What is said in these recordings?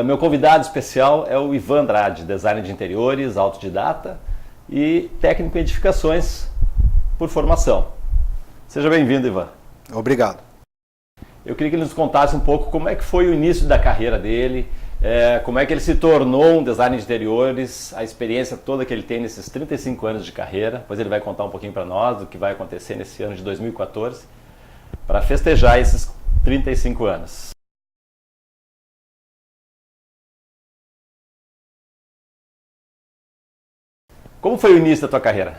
Meu convidado especial é o Ivan Andrade, designer de interiores, autodidata e técnico em edificações por formação. Seja bem-vindo, Ivan. Obrigado. Eu queria que ele nos contasse um pouco como é que foi o início da carreira dele, como é que ele se tornou um designer de interiores, a experiência toda que ele tem nesses 35 anos de carreira. Depois ele vai contar um pouquinho para nós do que vai acontecer nesse ano de 2014 para festejar esses 35 anos. Como foi o início da tua carreira?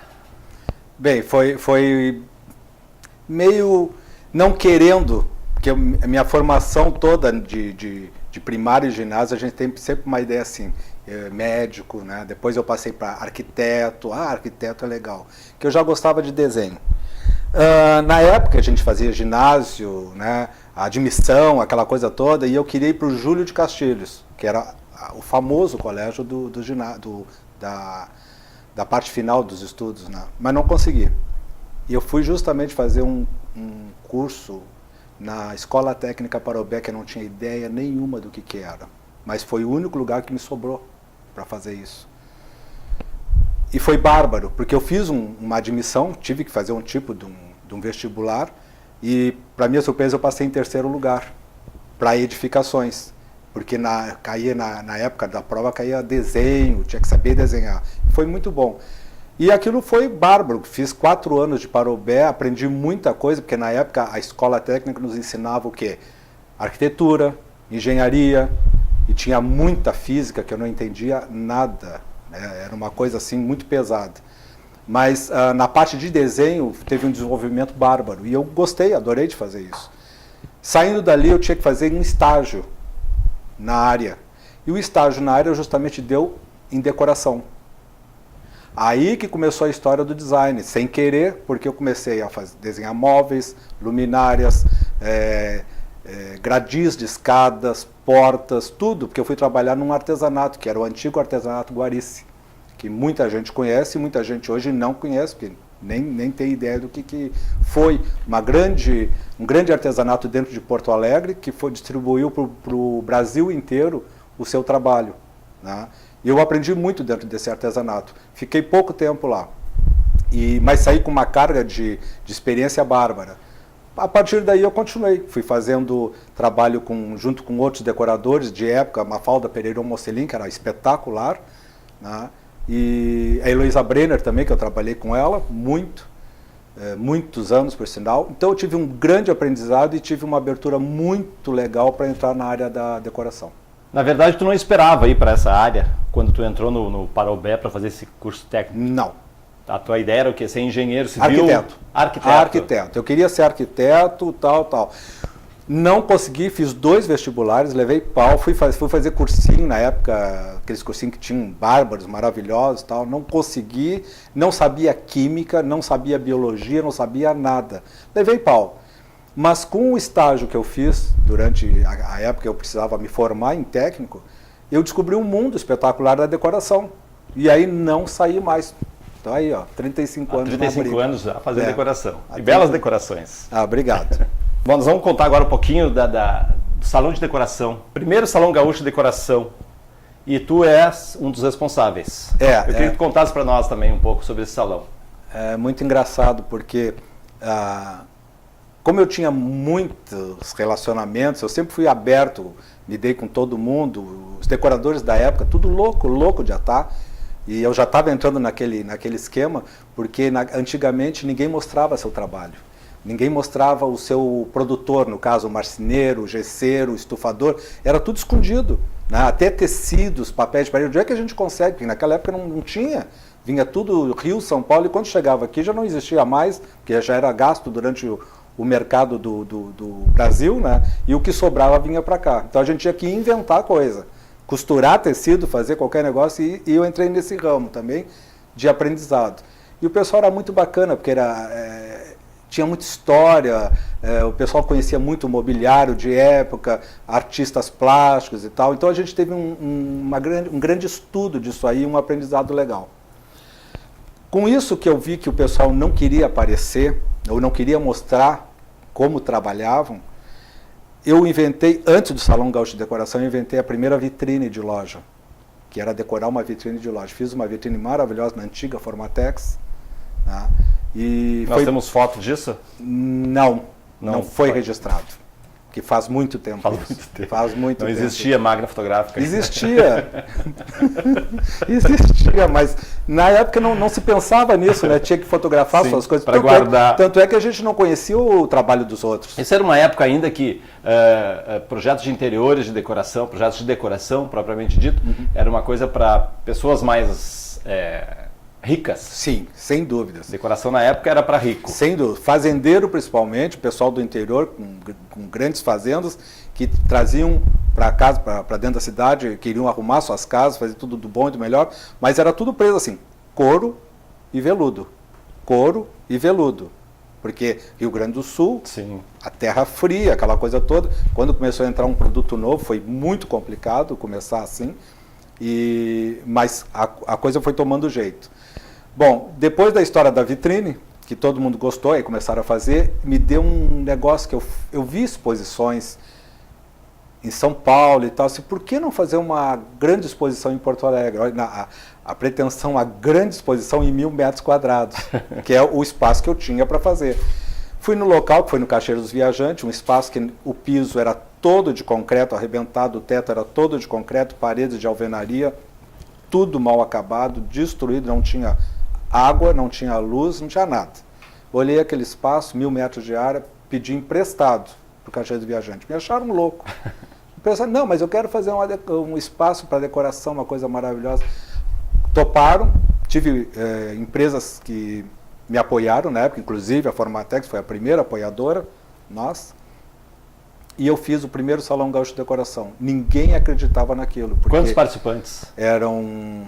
Bem, foi meio não querendo, porque a minha formação toda de primário e ginásio, a gente tem sempre uma ideia assim, médico, né? Depois eu passei para arquiteto, arquiteto é legal, que eu já gostava de desenho. Na época a gente fazia ginásio, né? Admissão, aquela coisa toda, e eu queria ir para o Júlio de Castilhos, que era o famoso colégio da parte final dos estudos, né? Mas não consegui. E eu fui justamente fazer um curso na Escola Técnica Parobé, que eu não tinha ideia nenhuma do que era. Mas foi o único lugar que me sobrou para fazer isso. E foi bárbaro, porque eu fiz uma admissão, tive que fazer um tipo de um vestibular, e para minha surpresa eu passei em terceiro lugar, para edificações. Porque na época da prova caía desenho, tinha que saber desenhar. Foi muito bom. E aquilo foi bárbaro. Fiz 4 anos de Parobé, aprendi muita coisa, porque na época a escola técnica nos ensinava o quê? Arquitetura, engenharia, e tinha muita física que eu não entendia nada. Era uma coisa assim muito pesada. Mas na parte de desenho teve um desenvolvimento bárbaro. E eu gostei, adorei de fazer isso. Saindo dali eu tinha que fazer um estágio na área. E o estágio na área justamente deu em decoração. Aí que começou a história do design, sem querer, porque eu comecei a desenhar móveis, luminárias, gradis de escadas, portas, tudo, porque eu fui trabalhar num artesanato, que era o antigo artesanato Guarici, que muita gente conhece, muita gente hoje não conhece, porque nem tem ideia do que foi um grande artesanato dentro de Porto Alegre, que distribuiu para o Brasil inteiro o seu trabalho, né? E eu aprendi muito dentro desse artesanato. Fiquei pouco tempo lá, mas saí com uma carga de experiência bárbara. A partir daí eu continuei, fui fazendo trabalho junto com outros decoradores de época, Mafalda Pereira Mocelin, que era espetacular, né? E a Heloísa Brenner também, que eu trabalhei com ela, muitos anos por sinal. Então eu tive um grande aprendizado e tive uma abertura muito legal para entrar na área da decoração. Na verdade, tu não esperava ir para essa área quando tu entrou no Parobé para fazer esse curso técnico? Não. A tua ideia era o quê? Ser engenheiro civil? Arquiteto. Eu queria ser arquiteto, tal. Não consegui, fiz 2 vestibulares, levei pau, fui fazer cursinho na época, aqueles cursinhos que tinham bárbaros, maravilhosos, tal. Não consegui, não sabia química, não sabia biologia, não sabia nada. Levei pau. Mas com o estágio que eu fiz, durante a época que eu precisava me formar em técnico, eu descobri um mundo espetacular da decoração. E aí não saí mais. Então aí, 35 anos. 35 anos a fazer decoração. E belas decorações. Obrigado. Bom, nós vamos contar agora um pouquinho do Salão de Decoração. Primeiro Salão Gaúcho de Decoração. E tu és um dos responsáveis. Eu queria que tu contasse para nós também um pouco sobre esse salão. É muito engraçado, porque como eu tinha muitos relacionamentos, eu sempre fui aberto, me dei com todo mundo, os decoradores da época, tudo louco de atar. E eu já estava entrando naquele esquema, porque antigamente ninguém mostrava seu trabalho. Ninguém mostrava o seu produtor, no caso o marceneiro, o gesseiro, o estufador, era tudo escondido, né? Até tecidos, papéis de parede, onde é que a gente consegue? Porque naquela época não tinha, vinha tudo Rio, São Paulo, e quando chegava aqui já não existia mais, porque já era gasto durante o mercado do Brasil, né? E o que sobrava vinha para cá. Então a gente tinha que inventar coisa, costurar tecido, fazer qualquer negócio, e eu entrei nesse ramo também de aprendizado. E o pessoal era muito bacana, porque tinha muita história, o pessoal conhecia muito o mobiliário de época, artistas plásticos e tal. Então a gente teve um grande estudo disso aí, um aprendizado legal. Com isso que eu vi que o pessoal não queria aparecer, ou não queria mostrar como trabalhavam, eu inventei, antes do Salão Gaúcho de Decoração, eu inventei a primeira vitrine de loja, que era decorar uma vitrine de loja. Fiz uma vitrine maravilhosa na antiga Formatex, né? E nós temos foto disso? Não foi registrado, que faz muito tempo. Faz muito tempo. Não existia máquina fotográfica. Existia. Existia, mas na época não se pensava nisso, né? Tinha que fotografar suas coisas para guardar. Tanto é que a gente não conhecia o trabalho dos outros. Isso era uma época ainda que projetos de interiores de decoração, projetos de decoração propriamente dito, era uma coisa para pessoas mais ricas. Sim, sem dúvidas. Decoração na época era para rico. Sem dúvida. Fazendeiro, principalmente, o pessoal do interior, com grandes fazendas, que traziam para casa, para dentro da cidade, queriam arrumar suas casas, fazer tudo do bom e do melhor, mas era tudo preso assim, couro e veludo. Couro e veludo. Porque Rio Grande do Sul, sim, a terra fria, aquela coisa toda, quando começou a entrar um produto novo, foi muito complicado começar assim, mas a coisa foi tomando jeito. Bom, depois da história da vitrine, que todo mundo gostou e começaram a fazer, me deu um negócio que eu vi exposições em São Paulo e tal, assim, por que não fazer uma grande exposição em Porto Alegre? A pretensão, a grande exposição em 1.000 metros quadrados, que é o espaço que eu tinha para fazer. Fui no local, que foi no Caixeiro dos Viajantes, um espaço que o piso era todo de concreto, arrebentado, o teto era todo de concreto, paredes de alvenaria, tudo mal acabado, destruído, não tinha água, não tinha luz, não tinha nada. Olhei aquele espaço, 1.000 metros de área, pedi emprestado para o Caixeiro dos Viajantes. Me acharam louco. Pensaram, não, mas eu quero fazer um espaço para decoração, uma coisa maravilhosa. Toparam, tive empresas que me apoiaram na época, inclusive a Formatex foi a primeira apoiadora, nossa. E eu fiz o primeiro Salão Gaúcho de Decoração. Ninguém acreditava naquilo. Quantos participantes? Eram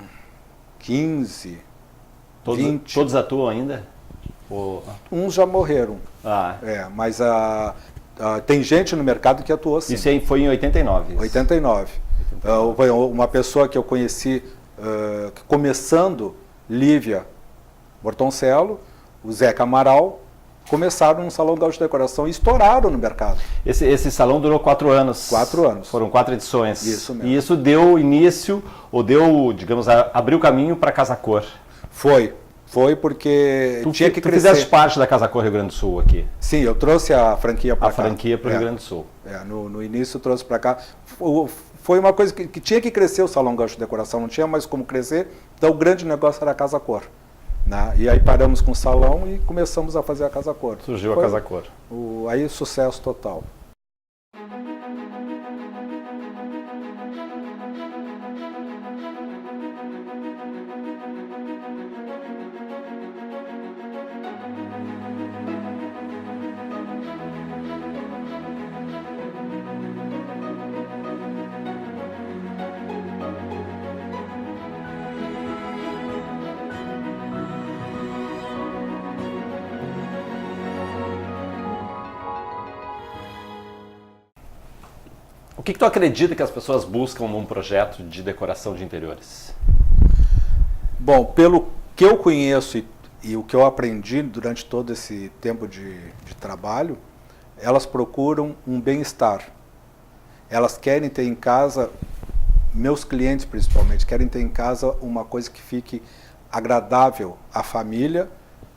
15, 20. Todos atuam ainda? Uns já morreram. Mas tem gente no mercado que atuou sim. Isso aí foi em 89? 89. Uma pessoa que eu conheci, começando, Lívia Bortoncello, o Zeca Amaral, começaram um Salão Gaúcho de Decoração e estouraram no mercado. Esse salão durou 4 anos? 4 anos. Foram 4 edições. Isso mesmo. E isso deu início, ou deu, digamos, abriu caminho para a Casa Cor? Foi porque tinha que crescer. Tu fizeste parte da Casa Cor Rio Grande do Sul aqui? Sim, eu trouxe a franquia para cá. A franquia para o Rio Grande do Sul. No início eu trouxe para cá. Foi uma coisa que tinha que crescer o Salão Gaúcho de Decoração, não tinha mais como crescer, então o grande negócio era a Casa Cor. Né? E aí paramos com o salão e começamos a fazer a Casa Cor. Surgiu a Casa Cor. Aí sucesso total. O que tu acredita que as pessoas buscam num projeto de decoração de interiores? Bom, pelo que eu conheço e o que eu aprendi durante todo esse tempo de trabalho, elas procuram um bem-estar. Elas querem ter em casa, meus clientes principalmente, querem ter em casa uma coisa que fique agradável à família,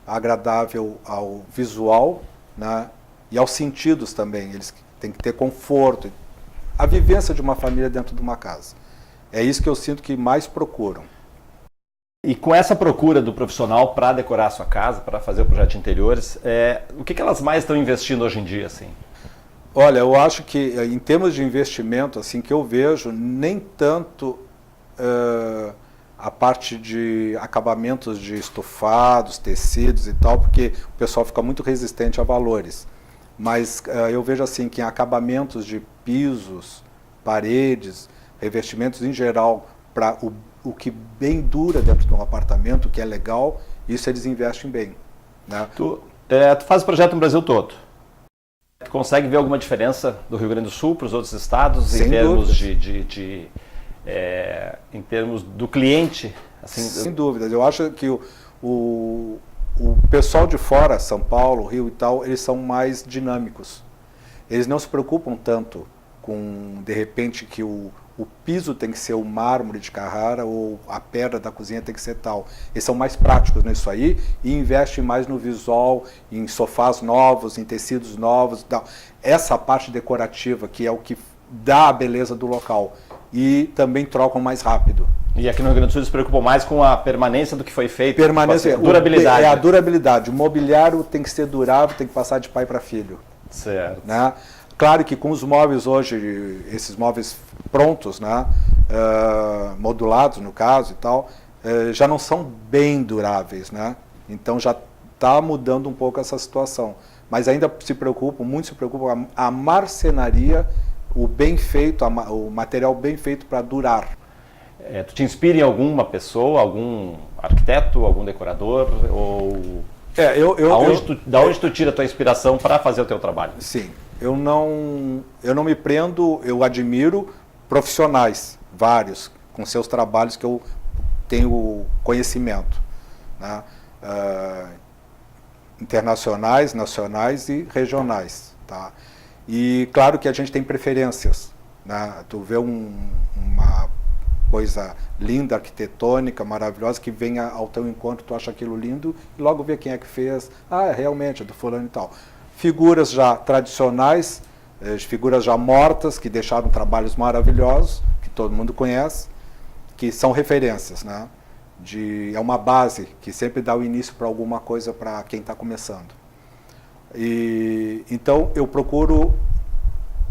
agradável ao visual, né, e aos sentidos também. Eles têm que ter conforto, a vivência de uma família dentro de uma casa. É isso que eu sinto que mais procuram. E com essa procura do profissional para decorar a sua casa, para fazer o projeto de interiores, o que elas mais estão investindo hoje em dia, assim? Olha, eu acho que em termos de investimento, assim, que eu vejo, nem tanto a parte de acabamentos de estofados, tecidos e tal, porque o pessoal fica muito resistente a valores. Mas eu vejo assim que em acabamentos de pisos, paredes, revestimentos em geral, para o que bem dura dentro de um apartamento, que é legal, isso eles investem bem. Né? Tu faz o projeto no Brasil todo. Tu consegue ver alguma diferença do Rio Grande do Sul para os outros estados em termos em termos do cliente? Assim, sem dúvidas. Eu acho que o pessoal de fora, São Paulo, Rio e tal, eles são mais dinâmicos. Eles não se preocupam tanto com, de repente, que o piso tem que ser o mármore de Carrara ou a pedra da cozinha tem que ser tal. Eles são mais práticos nisso aí e investem mais no visual, em sofás novos, em tecidos novos. Tal. Essa parte decorativa que é o que dá a beleza do local. E também trocam mais rápido. E aqui no Rio Grande do Sul eles se preocupam mais com a permanência do que foi feito. Permanência, durabilidade. É a durabilidade. O mobiliário tem que ser durável, tem que passar de pai para filho. Certo. Né? Claro que com os móveis hoje, esses móveis prontos, né, modulados no caso e tal, já não são bem duráveis. Né? Então já está mudando um pouco essa situação. Mas ainda se preocupam, muito se preocupam a marcenaria, o bem feito, o material bem feito para durar. Tu te inspira em alguma pessoa, algum arquiteto, algum decorador? Ou da onde tu tira a tua inspiração para fazer o teu trabalho? Sim, eu não me prendo, eu admiro profissionais, vários, com seus trabalhos que eu tenho conhecimento. Né? Internacionais, nacionais e regionais. Tá? E claro que a gente tem preferências. Né? Tu vê uma coisa linda, arquitetônica, maravilhosa, que venha ao teu encontro, tu acha aquilo lindo, e logo vê quem é que fez. Realmente, é do fulano e tal. Figuras já tradicionais, figuras já mortas, que deixaram trabalhos maravilhosos, que todo mundo conhece, que são referências. Né? É uma base que sempre dá o início para alguma coisa para quem está começando. Então eu procuro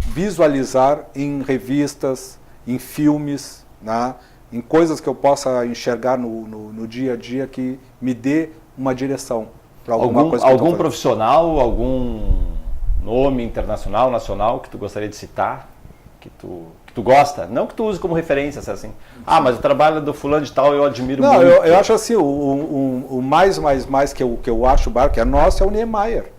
visualizar em revistas, em filmes, né, em coisas que eu possa enxergar no dia a dia que me dê uma direção para alguma coisa. Algum profissional, algum nome internacional, nacional que tu gostaria de citar, que tu gosta? Não que tu use como referência, assim. Mas o trabalho do fulano de tal eu admiro muito. Não, eu acho assim, o mais que eu acho que é nosso é o Niemeyer.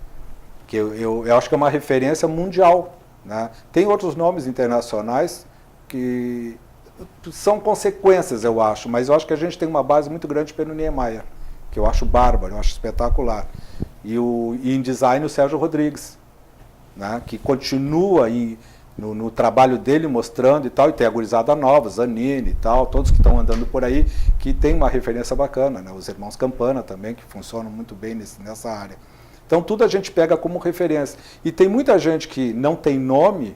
Que eu acho que é uma referência mundial. Né? Tem outros nomes internacionais que são consequências, eu acho, mas eu acho que a gente tem uma base muito grande pelo Niemeyer, que eu acho bárbaro, eu acho espetacular. E em design o Sérgio Rodrigues, né? Que continua no trabalho dele mostrando e tal, e tem a gurizada nova, Zanini e tal, todos que estão andando por aí, que tem uma referência bacana. Né? Os irmãos Campana também, que funcionam muito bem nessa área. Então tudo a gente pega como referência. E tem muita gente que não tem nome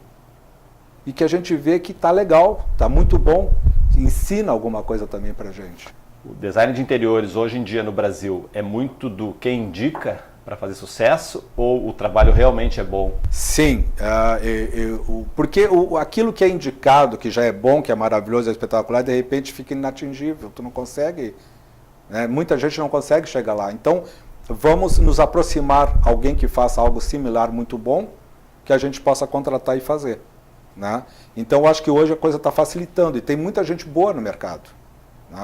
e que a gente vê que está legal, está muito bom, ensina alguma coisa também para a gente. O design de interiores hoje em dia no Brasil é muito do quem indica para fazer sucesso ou o trabalho realmente é bom? Sim, porque aquilo que é indicado, que já é bom, que é maravilhoso, é espetacular, de repente fica inatingível, tu não consegue, né? Muita gente não consegue chegar lá. Então vamos nos aproximar alguém que faça algo similar muito bom, que a gente possa contratar e fazer. Né? Então eu acho que hoje a coisa está facilitando e tem muita gente boa no mercado.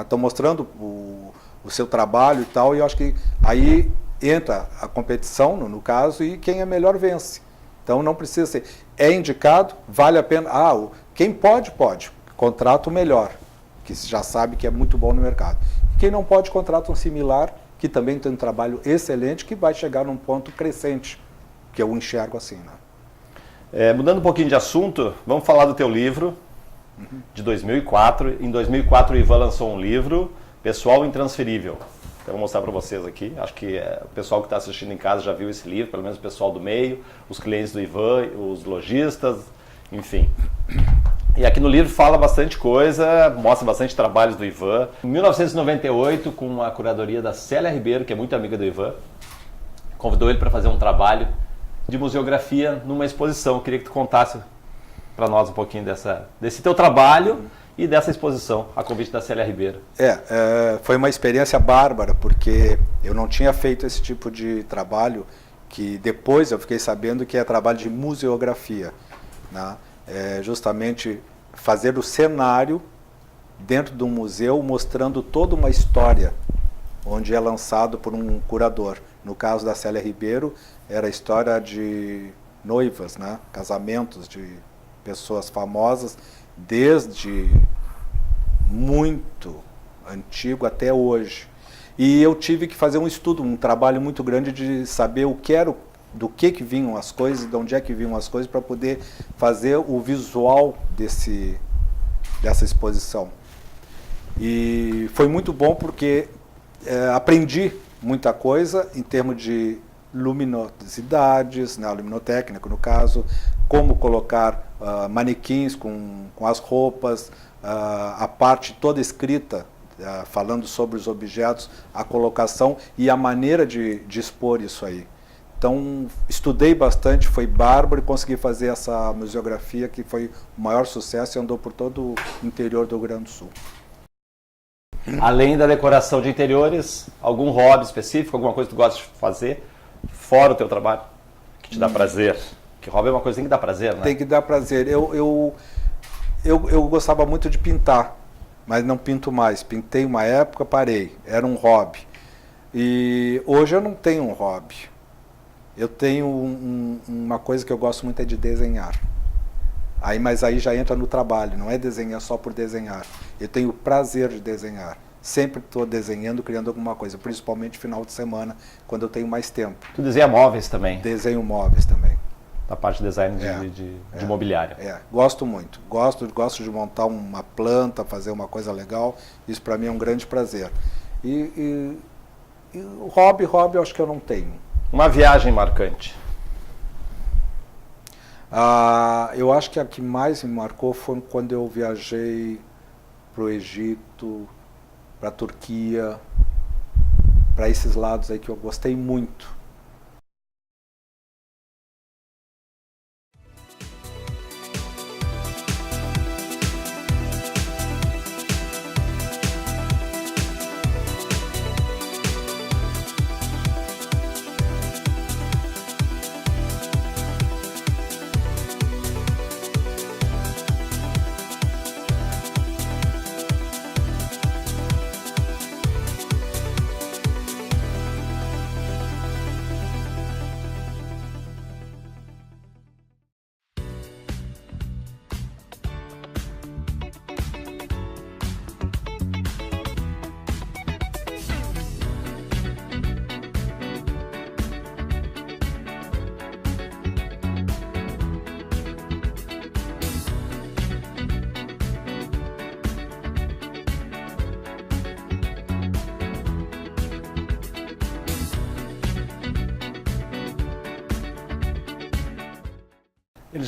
Estão mostrando o seu trabalho e tal, e eu acho que aí entra a competição, no caso, e quem é melhor vence. Então não precisa ser. É indicado, vale a pena. Quem pode, contrata o melhor, que já sabe que é muito bom no mercado. E quem não pode, contrata um similar, que também tem um trabalho excelente, que vai chegar num ponto crescente, que eu enxergo assim. Né? Mudando um pouquinho de assunto, vamos falar do teu livro, de 2004. Em 2004 o Ivan lançou um livro, Pessoal Intransferível. Então, vou mostrar para vocês aqui. Acho que o pessoal que está assistindo em casa já viu esse livro, pelo menos o pessoal do meio, os clientes do Ivan, os lojistas, enfim. E aqui no livro fala bastante coisa, mostra bastante trabalhos do Ivan. Em 1998, com a curadoria da Célia Ribeiro, que é muito amiga do Ivan, convidou ele para fazer um trabalho de museografia numa exposição. Eu queria que tu contasse para nós um pouquinho desse teu trabalho e dessa exposição, a convite da Célia Ribeiro. Foi uma experiência bárbara, porque eu não tinha feito esse tipo de trabalho, que depois eu fiquei sabendo que é trabalho de museografia, né? Justamente fazer o cenário dentro de um museu, mostrando toda uma história, onde é lançado por um curador. No caso da Célia Ribeiro, era a história de noivas, né? Casamentos de pessoas famosas, desde muito antigo até hoje. E eu tive que fazer um estudo, um trabalho muito grande de saber do que vinham as coisas, de onde é que vinham as coisas, para poder fazer o visual dessa exposição. E foi muito bom porque aprendi muita coisa em termos de luminosidades, né, luminotécnico no caso, como colocar manequins com as roupas, a parte toda escrita, falando sobre os objetos, a colocação e a maneira de expor isso aí. Então, estudei bastante, foi bárbaro e consegui fazer essa museografia que foi o maior sucesso e andou por todo o interior do Rio Grande do Sul. Além da decoração de interiores, algum hobby específico, alguma coisa que tu gosta de fazer, fora o teu trabalho, que te dá prazer? Que hobby é uma coisa que tem que dar prazer, né? Tem que dar prazer. Eu gostava muito de pintar, mas não pinto mais. Pintei uma época, parei. Era um hobby. E hoje eu não tenho um hobby. Eu tenho uma coisa que eu gosto muito, é de desenhar. Mas aí já entra no trabalho, não é desenhar só por desenhar. Eu tenho prazer de desenhar. Sempre estou desenhando, criando alguma coisa, principalmente final de semana, quando eu tenho mais tempo. Tu desenha móveis também? Desenho móveis também. Da parte de design de mobiliário. Gosto muito. Gosto de montar uma planta, fazer uma coisa legal. Isso para mim é um grande prazer. E hobby eu acho que eu não tenho. Uma viagem marcante? Eu acho que a que mais me marcou foi quando eu viajei para o Egito, para a Turquia, para esses lados aí que eu gostei muito. Ele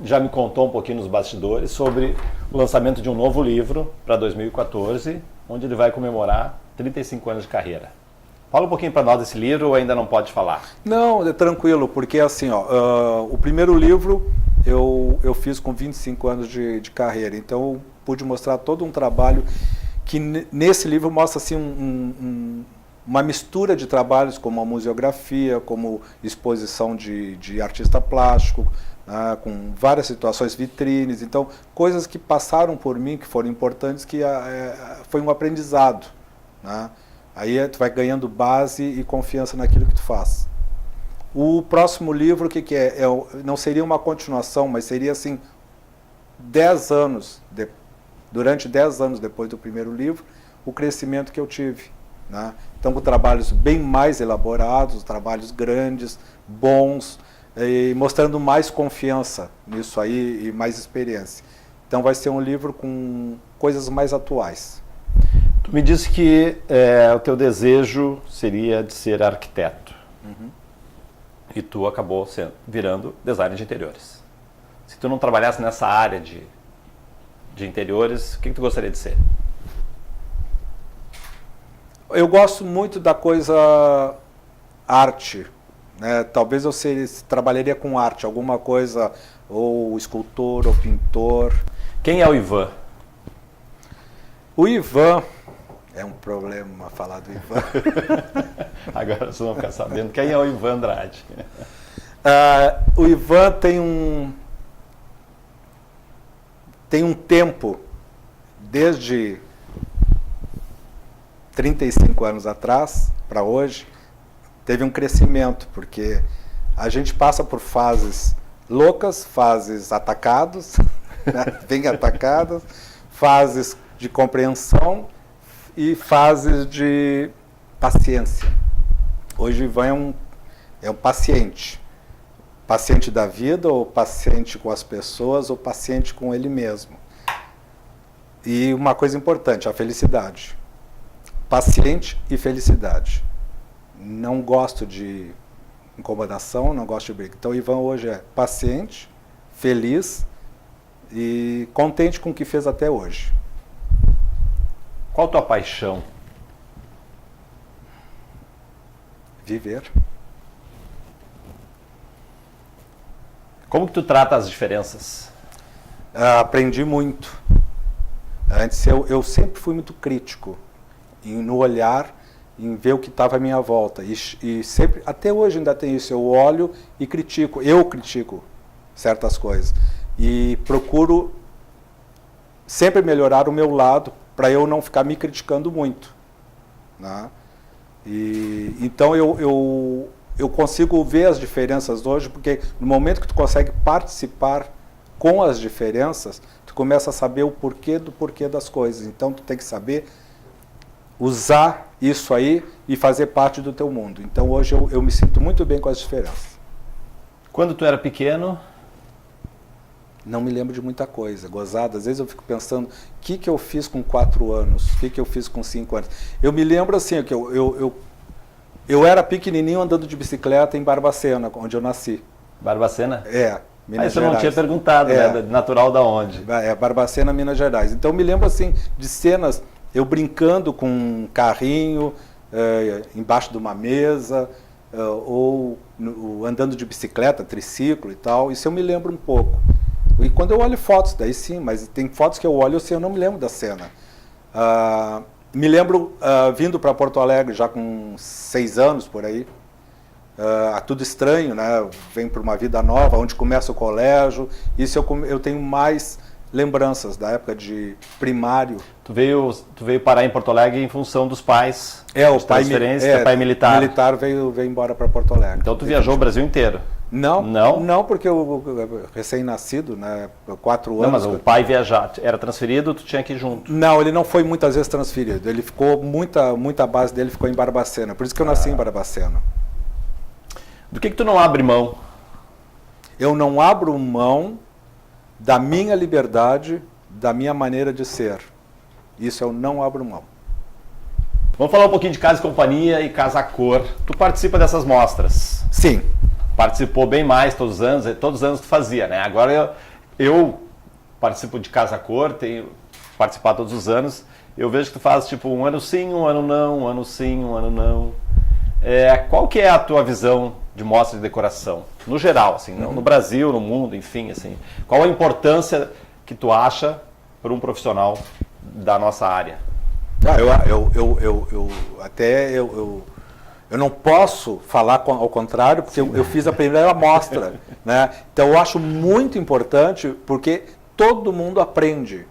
já me contou um pouquinho nos bastidores sobre o lançamento de um novo livro para 2014, onde ele vai comemorar 35 anos de carreira. Fala um pouquinho para nós desse livro, ou ainda não pode falar? Não, é tranquilo, porque assim, o primeiro livro eu fiz com 25 anos de carreira, então eu pude mostrar todo um trabalho que nesse livro mostra assim uma mistura de trabalhos, como a museografia, como exposição de artista plástico, com várias situações, vitrines, então coisas que passaram por mim, que foram importantes, que foi um aprendizado, né? Aí tu vai ganhando base e confiança naquilo que tu faz. O próximo livro, o que é? Não seria uma continuação, mas seria assim, durante 10 anos depois do primeiro livro, o crescimento que eu tive, né? Então, com trabalhos bem mais elaborados, trabalhos grandes, bons, e mostrando mais confiança nisso aí e mais experiência. Então vai ser um livro com coisas mais atuais. Tu me disse que o teu desejo seria de ser arquiteto. Uhum. E tu acabou virando designer de interiores. Se tu não trabalhasse nessa área de interiores, o que tu gostaria de ser? Eu gosto muito da coisa arte, né? Talvez eu trabalharia com arte, alguma coisa, ou escultor, ou pintor. Quem é o Ivan? O Ivan, é um problema falar do Ivan. Agora vocês vão ficar sabendo quem é o Ivan Andrade. O Ivan tem um tempo, desde 35 anos atrás para hoje, teve um crescimento, porque a gente passa por fases loucas, fases atacados, né? Bem atacadas, fases de compreensão e fases de paciência. Hoje o Ivan é um paciente. Paciente da vida, ou paciente com as pessoas, ou paciente com ele mesmo. E uma coisa importante, a felicidade. Paciente e felicidade. Não gosto de incomodação, não gosto de briga. Então o Ivan hoje é paciente, feliz e contente com o que fez até hoje. Qual a tua paixão? Viver. Como que tu trata as diferenças? Aprendi muito. Antes eu sempre fui muito crítico no olhar, em ver o que estava à minha volta. E sempre, até hoje ainda tem isso, eu olho e critico. Eu critico certas coisas. E procuro sempre melhorar o meu lado, para eu não ficar me criticando muito, né? Então eu consigo ver as diferenças hoje, porque no momento que tu consegue participar com as diferenças, tu começa a saber o porquê do porquê das coisas. Então tu tem que saber usar isso aí e fazer parte do teu mundo. Então hoje eu me sinto muito bem com as diferenças. Quando tu era pequeno? Não me lembro de muita coisa, gozada. Às vezes eu fico pensando, o que eu fiz com 4 anos? O que eu fiz com 5 anos? Eu me lembro assim, que eu era pequenininho andando de bicicleta em Barbacena, onde eu nasci. Barbacena? É, Minas Gerais. Você não tinha perguntado, né? Natural da onde? Barbacena, Minas Gerais. Então eu me lembro assim de cenas, eu brincando com um carrinho, embaixo de uma mesa, ou andando de bicicleta, triciclo e tal. Isso eu me lembro um pouco. E quando eu olho fotos, daí sim, mas tem fotos que eu olho assim, eu não me lembro da cena. Me lembro vindo para Porto Alegre já com 6 anos por aí. Tudo estranho, né? Vem para uma vida nova, onde começa o colégio. Isso eu tenho mais lembranças da época de primário. Tu veio parar em Porto Alegre em função dos pais. O pai militar. O militar veio embora para Porto Alegre. Então tu viajou o Brasil inteiro? Não, porque eu recém-nascido, né, 4 anos... Não, mas o pai era transferido, tu tinha que ir junto? Não, ele não foi muitas vezes transferido. Ele ficou, muita base dele ficou em Barbacena. Por isso que eu nasci em Barbacena. Do que tu não abre mão? Eu não abro mão da minha liberdade, da minha maneira de ser. Isso eu não abro mão. Vamos falar um pouquinho de Casa e Companhia e Casa Cor. Tu participa dessas mostras? Sim. Participou bem mais todos os anos tu fazia, né? Agora eu participo de Casa Cor, tenho participado todos os anos. Eu vejo que tu faz tipo um ano sim, um ano não, um ano sim, um ano não. Qual que é a tua visão de mostra de decoração? No geral, assim, no Brasil, no mundo, enfim, assim. Qual a importância que tu acha para um profissional da nossa área? Eu não posso falar ao contrário, porque eu fiz a primeira amostra, né? Então eu acho muito importante, porque todo mundo aprende.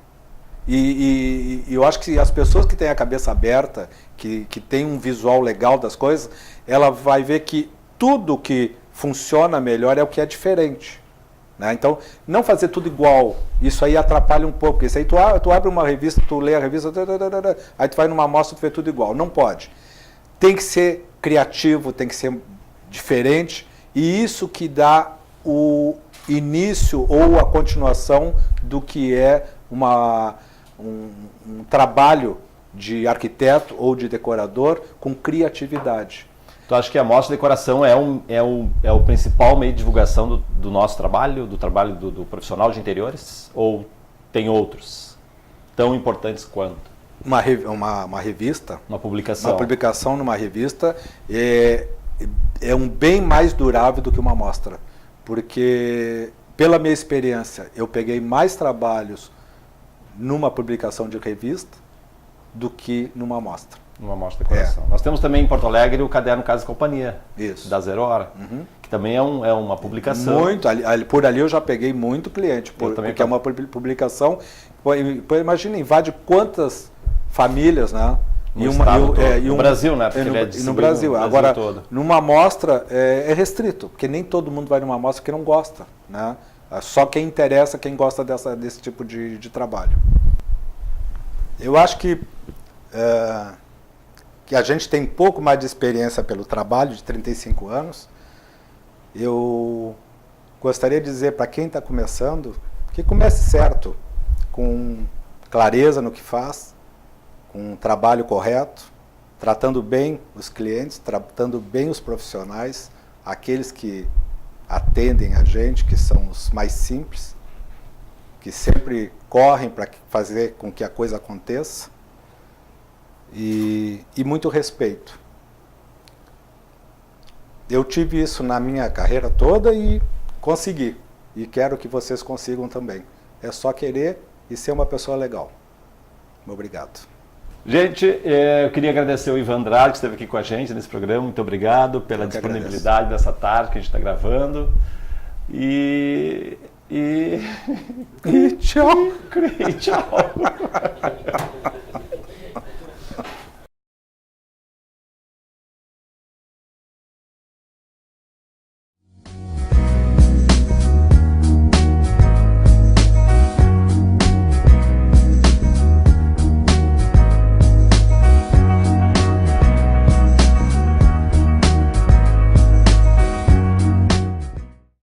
E eu acho que as pessoas que têm a cabeça aberta, que têm um visual legal das coisas, ela vai ver que tudo que funciona melhor é o que é diferente, né? Então, não fazer tudo igual, isso aí atrapalha um pouco, porque isso aí tu abre uma revista, tu lê a revista, aí tu vai numa amostra e tu vê tudo igual. Não pode. Tem que ser criativo, tem que ser diferente, e isso que dá o início ou a continuação do que é um trabalho de arquiteto ou de decorador com criatividade. Tu acha que a mostra de decoração é o principal meio de divulgação do nosso trabalho, do trabalho do profissional de interiores? Ou tem outros? tão importantes quanto? Uma revista, Uma publicação. Uma publicação numa revista é um bem mais durável do que uma amostra. Porque, pela minha experiência, eu peguei mais trabalhos numa publicação de revista do que numa amostra. Uma amostra de coração. Nós temos também em Porto Alegre o caderno Casa e Companhia, isso, da Zero Hora, que também é uma publicação. Muito, por ali eu já peguei muito cliente, porque é uma publicação, imagina, invade quantas famílias, né? No Brasil, né? Porque no Brasil. Agora, numa amostra é restrito, porque nem todo mundo vai numa amostra que não gosta, né? Só quem interessa, quem gosta desse tipo de trabalho. Eu acho que a gente tem um pouco mais de experiência pelo trabalho, de 35 anos. Eu gostaria de dizer para quem está começando que comece certo, com clareza no que faz, com um trabalho correto, tratando bem os clientes, tratando bem os profissionais, aqueles que atendem a gente, que são os mais simples, que sempre correm para fazer com que a coisa aconteça, e muito respeito. Eu tive isso na minha carreira toda e consegui, e quero que vocês consigam também. É só querer e ser uma pessoa legal. Obrigado. Gente, eu queria agradecer o Ivan Andrade, que esteve aqui com a gente nesse programa. Muito obrigado pela disponibilidade dessa tarde que a gente está gravando. E tchau. E tchau.